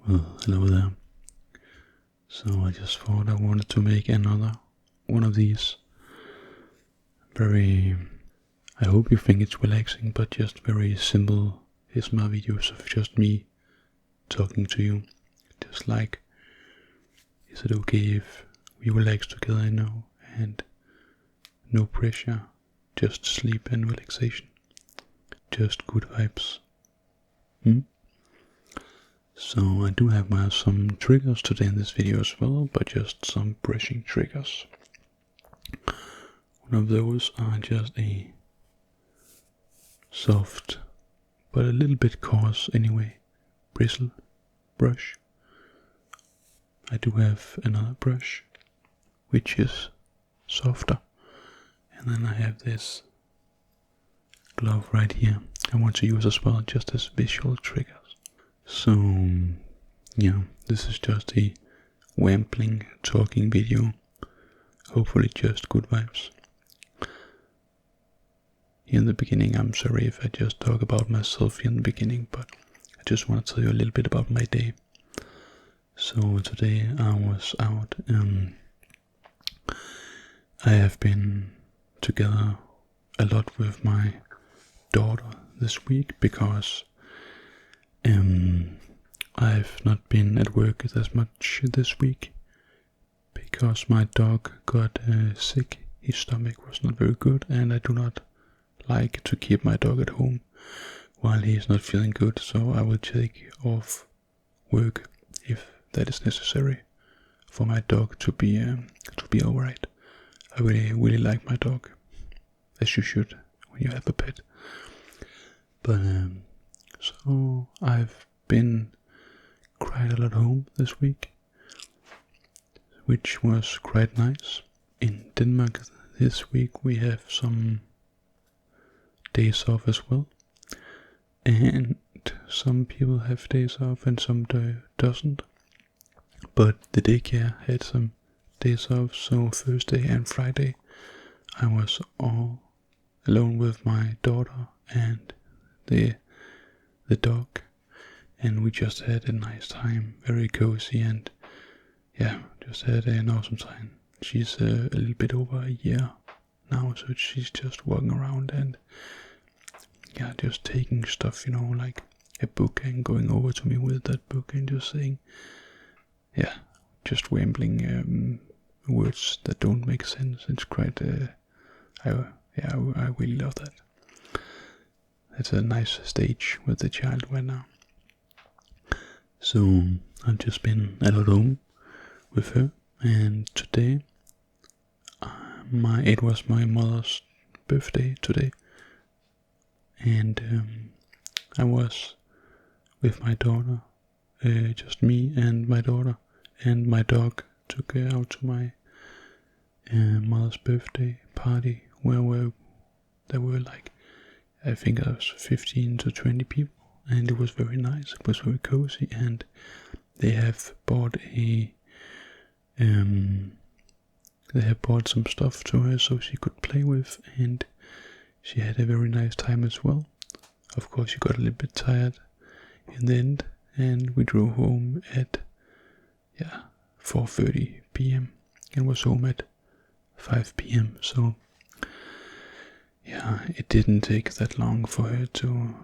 Well, hello there. So I just thought I wanted to make another one of these very, I hope you think it's relaxing, but just very simple ASMR videos of just me talking to you. Just like, is it okay if we relax together now, and no pressure, just sleep and relaxation, just good vibes. So I do have some triggers today in this video as well, but just some brushing triggers. One of those are just a soft, but a little bit coarse anyway, bristle brush. I do have another brush, which is softer. And then I have this glove right here I want to use as well, just as visual triggers. So, yeah, this is just a rambling talking video. Hopefully just good vibes. Here in the beginning, I'm sorry if I just talk about myself here in the beginning, but I just want to tell you a little bit about my day. So today I was out. I have been together a lot with my daughter this week because I've not been at work as much this week because my dog got sick. His stomach was not very good, and I do not like to keep my dog at home while he is not feeling good, so I will take off work if that is necessary for my dog to be alright. I really like my dog, as you should when you have a pet. But so I've been quite a lot home this week, which was quite nice. In Denmark this week we have some days off as well, and some people have days off and some doesn't. But the daycare had some days off, so Thursday and Friday I was all alone with my daughter and the dog, and we just had a nice time, very cozy, and yeah, just had an awesome time. She's a little bit over a year now, so she's just walking around and yeah, just taking stuff, like a book and going over to me with that book and just saying, yeah, just rambling words that don't make sense. It's quite, I really love that. It's a nice stage with the child right now. So I've just been at home with her, and today it was my mother's birthday today, and I was with my daughter, just me and my daughter, and my dog took her out to my mother's birthday party where there were like, I think there was 15 to 20 people, and it was very nice. It was very cozy, and they have bought some stuff to her so she could play with, and she had a very nice time as well. Of course, she got a little bit tired in the end, and we drove home at 4:30 p.m. and was home at 5 p.m. So yeah, it didn't take that long for her to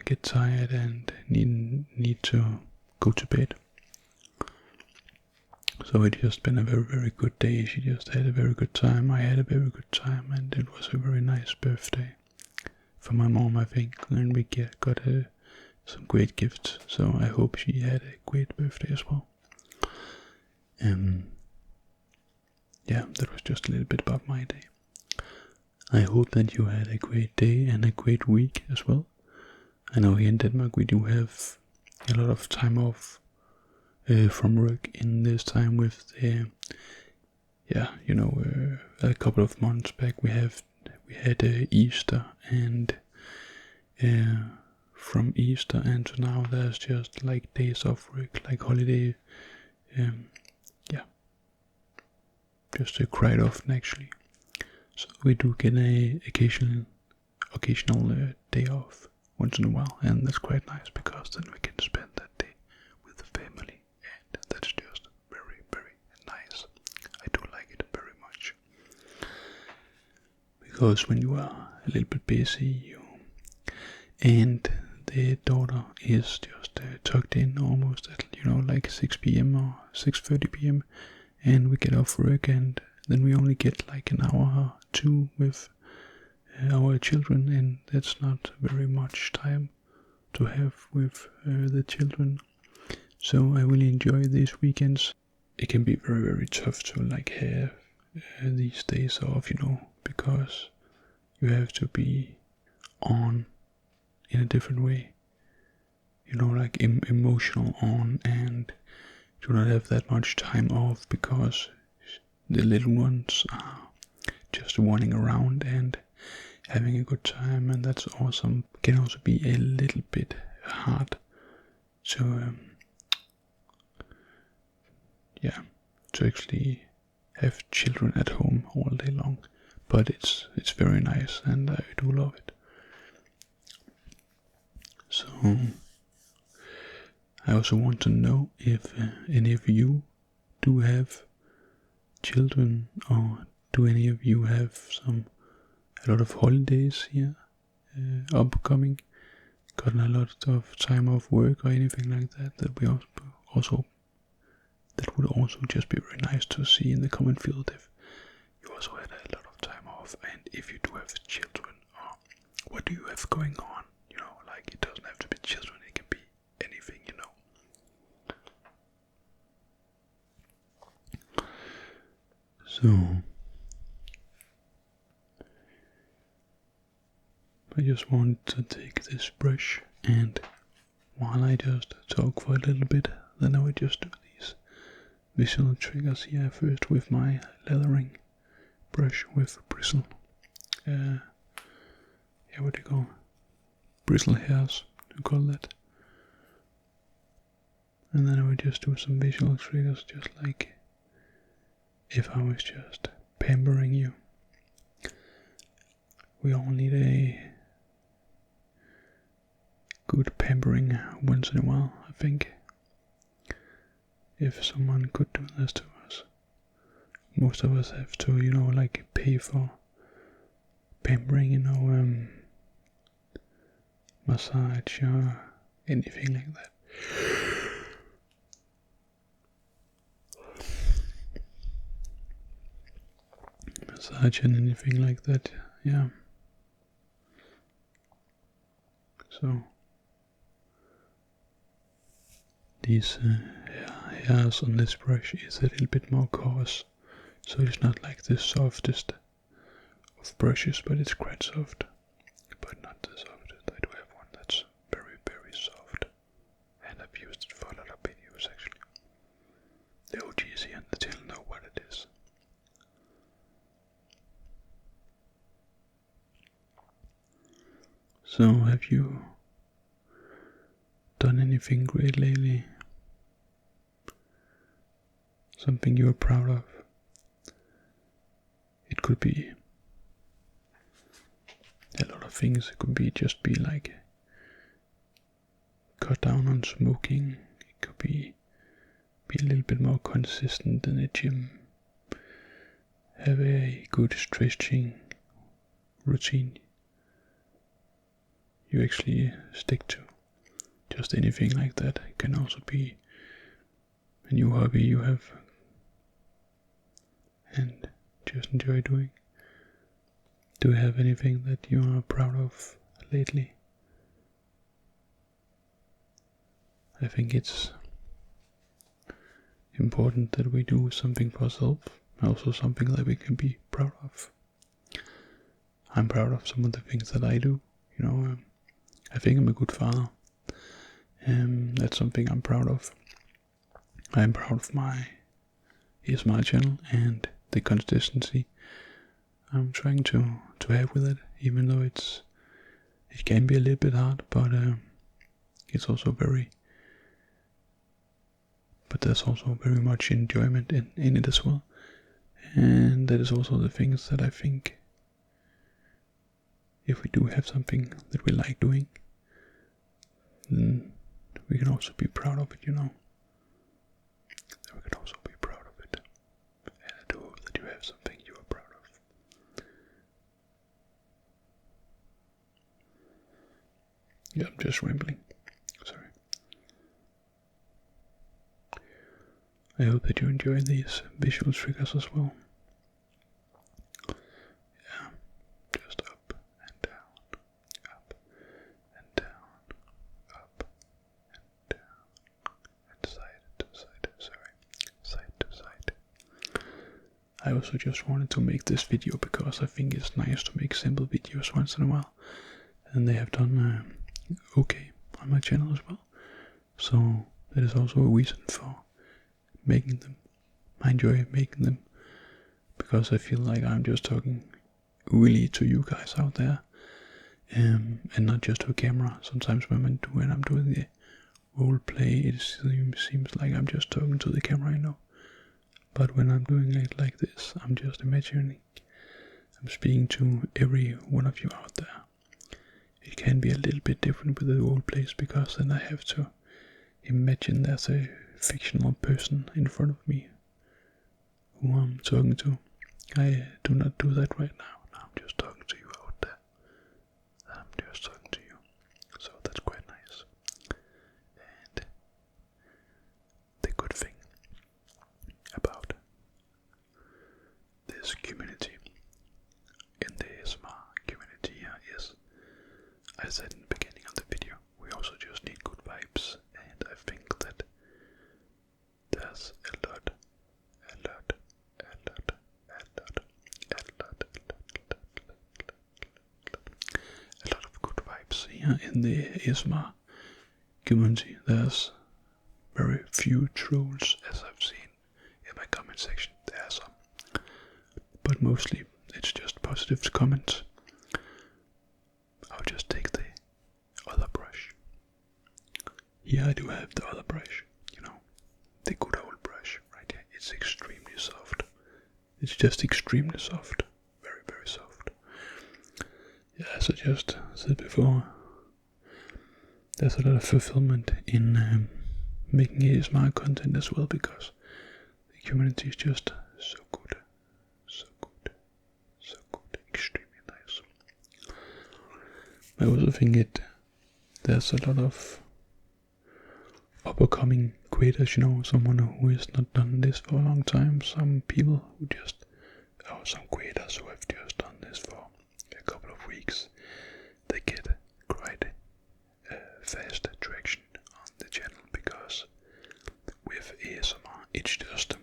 get tired and need to go to bed. So it just been a very, very good day. She just had a very good time. I had a very good time, and it was a very nice birthday for my mom, I think. And we got her some great gifts. So I hope she had a great birthday as well. That was just a little bit about my day. I hope that you had a great day and a great week as well. I know here in Denmark we do have a lot of time off from work in this time with the, a couple of months back we had Easter, and from Easter and to now there's just like days off work, like holiday, just quite often actually. So we do get a occasional day off once in a while, and that's quite nice because then we can spend that day with the family. because when you are a little bit busy, and the daughter is just tucked in almost at like 6 p.m. or 6:30 p.m. and we get off work, and then we only get like an hour or two with our children, and that's not very much time to have with the children. So I really enjoy these weekends. It can be very, very tough to like have these days off, because you have to be on in a different way, like emotional on, and do not have that much time off because the little ones are just running around and having a good time, and that's awesome. It can also be a little bit hard to to actually have children at home all day long, but it's very nice, and I do love it. So I also want to know if any of you do have children, or do any of you have a lot of holidays here upcoming, gotten a lot of time off work or anything like that, that would also just be very nice to see in the comment field if you also had a lot of time off, and if you do have children, or what do you have going on, like it doesn't have to be children, it can be anything, So I just want to take this brush, and while I just talk for a little bit, then I will just do these visual triggers here first with my leathering brush with bristle. What do you call bristle hairs? You call that? And then I will just do some visual triggers, just like if I was just pampering you. We all need a good pampering once in a while, I think. If someone could do this to us. Most of us have to, like pay for pampering, massage or anything like that. Massage and anything like that, yeah. So these hairs on this brush is a little bit more coarse, so it's not like the softest of brushes, but it's quite soft, but not the softest. I do have one that's very, very soft, and I've used it for a lot of videos actually. The OGs here on the channel know what it is. So have you done anything great lately? Something you are proud of? It could be a lot of things. It could be like cut down on smoking. It could be a little bit more consistent in the gym. Have a good stretching routine you actually stick to. Just anything like that. It can also be a new hobby you have and just enjoy doing. Do you have anything that you are proud of lately? I think it's important that we do something for ourselves, also something that we can be proud of. I'm proud of some of the things that I do. I think I'm a good father. That's something I'm proud of. I'm proud of my ASMR channel and the consistency I'm trying to have with it, even though it can be a little bit hard, but it's also there's also very much enjoyment in it as well. And that is also the things that I think, if we do have something that we like doing, then we can also be proud of it, we can also be proud of it. And I do hope that you have something you are proud of. Yeah, I'm just rambling. Sorry. I hope that you enjoy these visual triggers as well. Yeah, just up and down, up and down, up and down, and side to side. I also just wanted to make this video because I think it's nice to make simple videos once in a while, and they have done okay on my channel as well. So that is also a reason for making them. I enjoy making them because I feel like I'm just talking really to you guys out there, and not just to a camera. Sometimes when I'm doing the role play, it seems like I'm just talking to the camera, you know. But when I'm doing it like this, I'm just imagining I'm speaking to every one of you out there. It can be a little bit different with the role plays because then I have to imagine there's a fictional person in front of me who I'm talking to. I do not do that right now. I'm just talking to you out there. I'm just talking to you. So that's quite nice. And the good thing about this community, in the ASMR community here, is, I said in the beginning of the video, we also just need good vibes, and I think that there's a lot of good vibes here in the ASMR community. There's very few trolls, as I've seen in my comment section. There are some, but mostly it's just positive comments. I'll just take the other brush. Here I do have the other brush, you know, the good old brush right here. It's extremely soft. It's just extremely soft. Very, very soft. Yeah, as I just said before, there's a lot of fulfillment in making ASMR content as well, because the community is just so good, extremely nice. I also think there's a lot of upcoming creators, you know, someone who has not done this for a long time, some people who some creators who have just done this for a couple of weeks. They get quite fast traction on the channel, because with ASMR it's just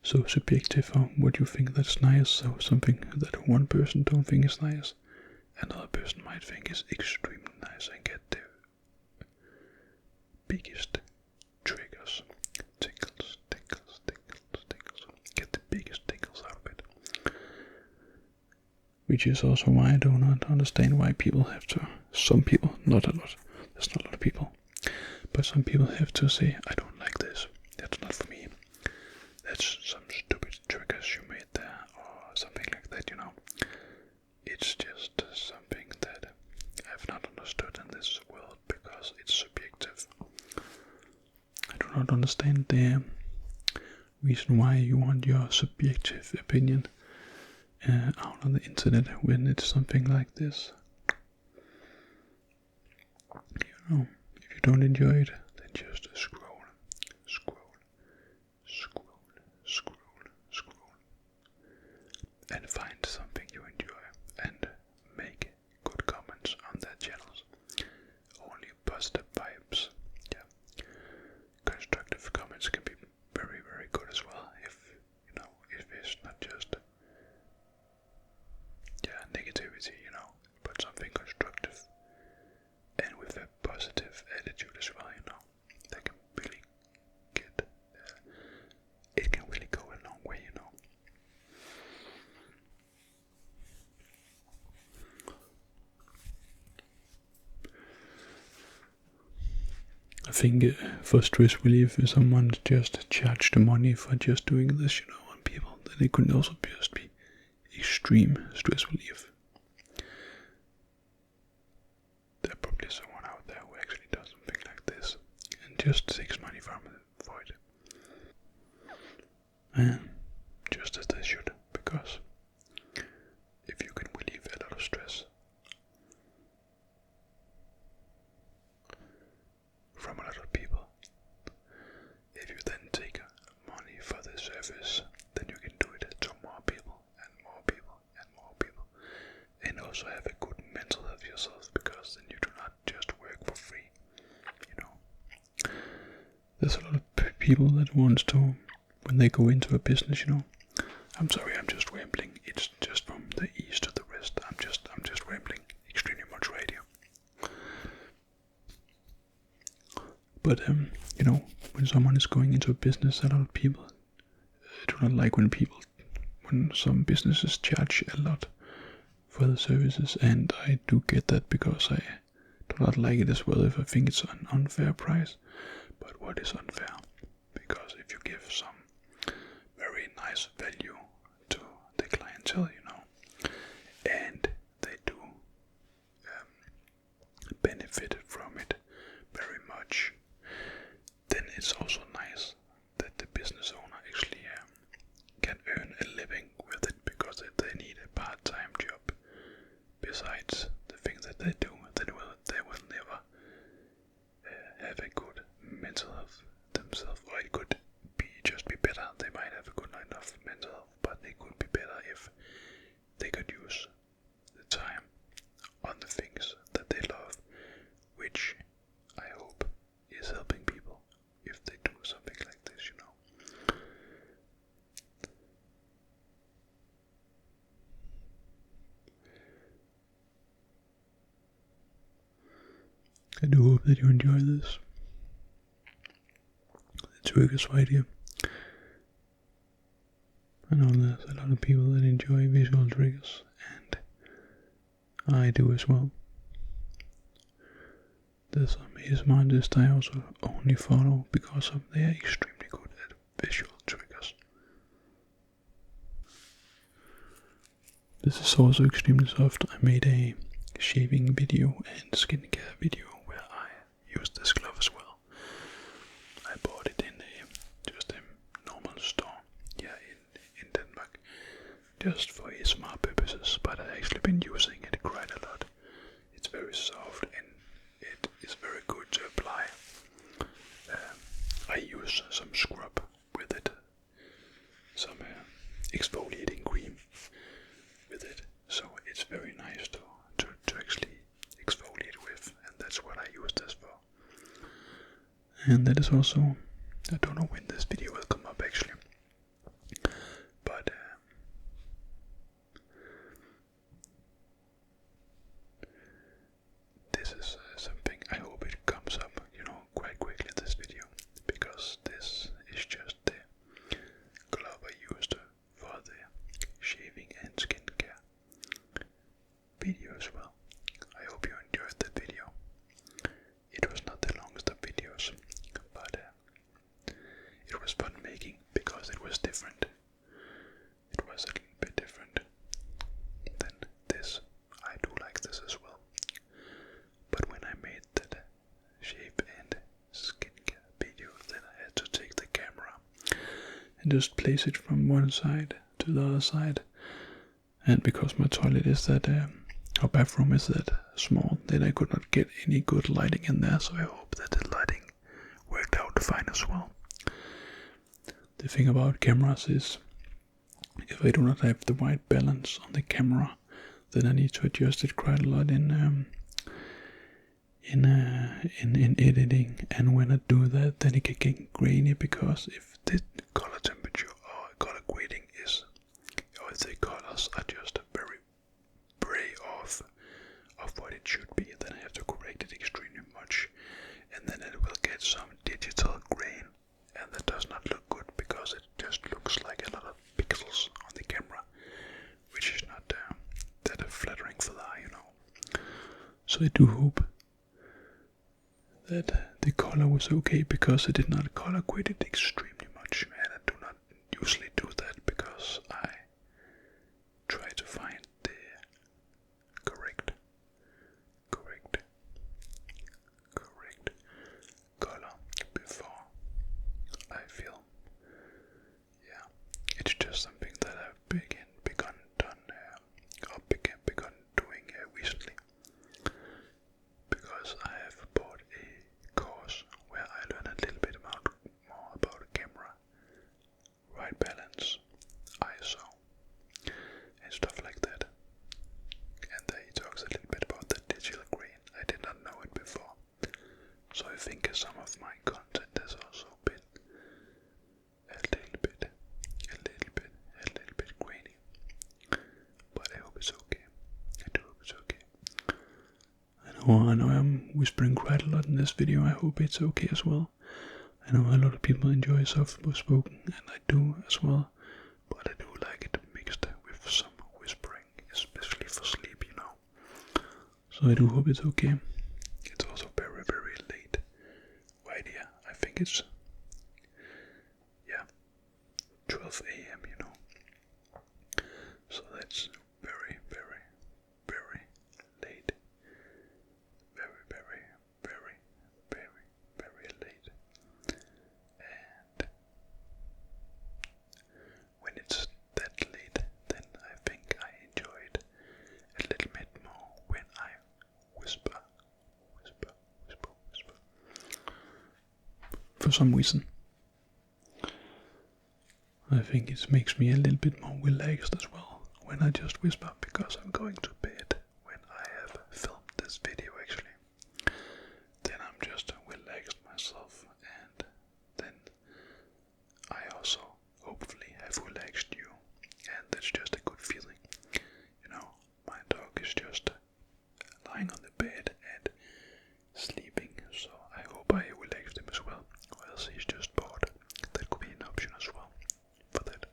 so subjective on what you think that's nice. So something that one person don't think is nice, another person might think is extremely nice, and get the biggest triggers, tingles, get the biggest tingles out of it. Which is also why I do not understand why people have to, some people, not a lot, there's not a lot of people, but some people have to say, I don't like this, that's not for me, that's some stupid triggers you made there, or something like that, you know. It's just something that I've not understood in this world, because it's subjective. I do not understand the reason why you want your subjective opinion out on the internet when it's something like this. You know, if you don't enjoy it, then just scroll, and find something you enjoy, and make good comments on their channels. Only positive vibes. Yeah, constructive comments can be very, very good as well, if you know, if it's not just negativity, you know, but something constructive and with a positive attitude as well, you know. That can really get it can really go a long way, you know. I think for stress relief, if someone just charged the money for just doing this, you know, on people, then it could also just be extreme stress relief. There's probably someone out there who actually does something like this and just takes money from it for it. And just as they should, because if you can relieve a lot of stress service, then you can do it to more people and more people and more people, and also have a good mental health yourself, because then you do not just work for free. There's a lot of people that wants to, when they go into a business, I'm sorry, I'm just rambling. It's just from the east to the west. I'm just rambling extremely much radio. But when someone is going into a business, a lot of people do not like when some businesses charge a lot for the services, and I do get that, because I do not like it as well if I think it's an unfair price. But what is unfair? Because if you give some very nice value to the clientele, and they do benefit from it very much, then it's also nice that the business owner actually can earn a living with it, because if they need a part-time job besides the things that they do, then they will never have a good mental health themselves, or it could just be better. They might have a good enough mental health, but it could be better if they could use the time on the things that they love, which I hope is helping people if they do something like this, I do hope that you enjoy this. The triggers right here. I know there's a lot of people that enjoy visual triggers, and I do as well. There's some ASMR artists I also only follow because they are extremely good at visual triggers. This is also extremely soft. I made a shaving video and skincare video where I used this glove as well. I bought it in just a normal store here in Denmark, just for ASMR purposes, but I've actually been using it quite a lot. It's very soft and it is very good to apply. I use some scrub with it, some exfoliating cream with it, so it's very nice to actually exfoliate with, and that's what I use this for. And that is also, I don't know when this video will come up actually, but this is something, I hope it comes up, quite quickly, this video, because this is just the glove I used for the shaving and skincare video as well. I hope you enjoyed the video. It was not the longest of videos, but it was fun making because it was different. It was a little bit different than this. I do like this as well. But when I made that shave and skincare video, then I had to take the camera and just place it from one side to the other side. And because my toilet is that, our bathroom is that small, that I could not get any good lighting in there, so I hope that the lighting worked out fine as well. The thing about cameras is, if I do not have the right balance on the camera, then I need to adjust it quite a lot in editing, and when I do that, then it can get grainy, because if the color temperature or color grading is, or if the colors are just very way off of what it should be, then I have to correct it extremely much, and then it will get some digital grain, and that does not look good, because it just looks like a lot of pixels on the camera, which is not that flattering for the eye, So I do hope that the color was okay, because I did not color grade it extremely much, and I do not usually do that, because I try to find the correct color before I film. Yeah, it's just something that I've begun doing recently, because I have bought a course where I learn a little bit more about camera, right balance, So I think some of my content has also been a little bit grainy. But I hope it's okay. I do hope it's okay. I know I'm whispering quite a lot in this video. I hope it's okay as well. I know a lot of people enjoy soft spoken, and I do as well. But I do like it mixed with some whispering, especially for sleep, you know. So I do hope it's okay. It's also very, very late right here. I think it's 12 a.m. you know. So that's very, very, very late. Very, very, very, very, very late. And when it's that late, then I think I enjoy it a little bit more when I whisper. For some reason, I think it makes me a little bit more relaxed as well when I just whisper, because I'm going to bed when I have filmed this video actually. Then I'm just relaxed myself, and then I also hopefully have relaxed you, and that's just a good feeling. You know, my dog is just lying on the bed and sleeping, so I hope I relaxed him as well, or else he's just bored. That could be an option as well for that.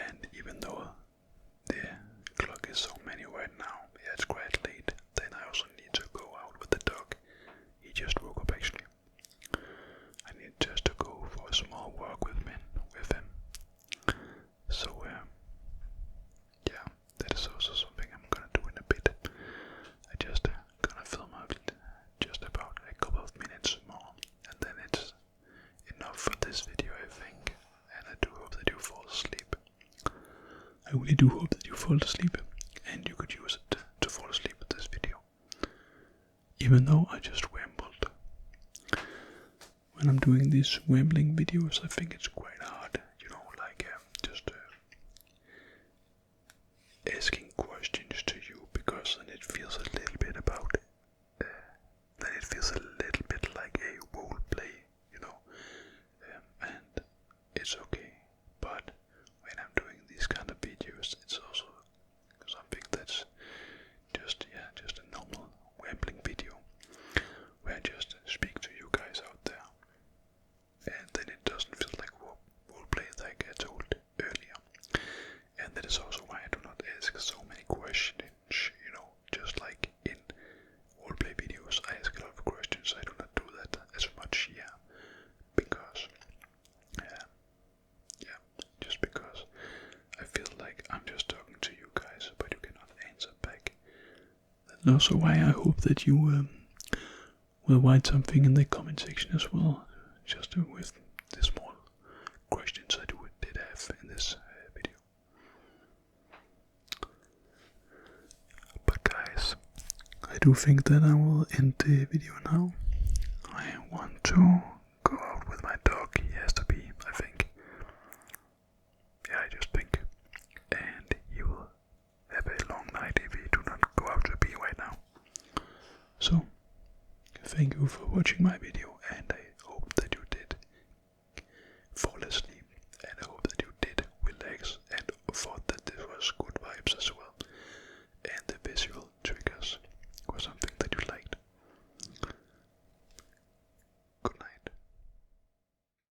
And even though the clock is so many right now, it's quite late, then I also need to go out with the dog. He just woke up actually. I need just to go for a small walk with him. So yeah, that is also something I'm gonna do in a bit. I just gonna film out just about a couple of minutes more, and then it's enough for this video, I think. And I do hope that you fall asleep. I really do hope that you fall asleep, and you could use it to fall asleep with this video. Even though I just rambled. When I'm doing these rambling videos, I think it's quite hard, you know, like just asking questions to you, because then it feels a little bit about then it feels a little bit like a role play, you know, and it's okay. But when I'm doing these kind of videos, it's also something that's just a normal rambling video where I just speak to you guys out there, and then it doesn't feel like role play like I told earlier. And that is also why I do not ask so many questions, you know, just like in roleplay videos I ask a lot of questions. I do not do that as much here, because just because I feel like I'm just talking to you guys, but you cannot answer back. That's also why I hope that you will write something in the comment section as well, just with the small questions I did have in this video. But guys, I do think that I will end the video now. I want to go out with my dog. He has to pee, I think. Yeah, I just think. And he will have a long night if he do not go out to pee right now. So, thank you for watching my video,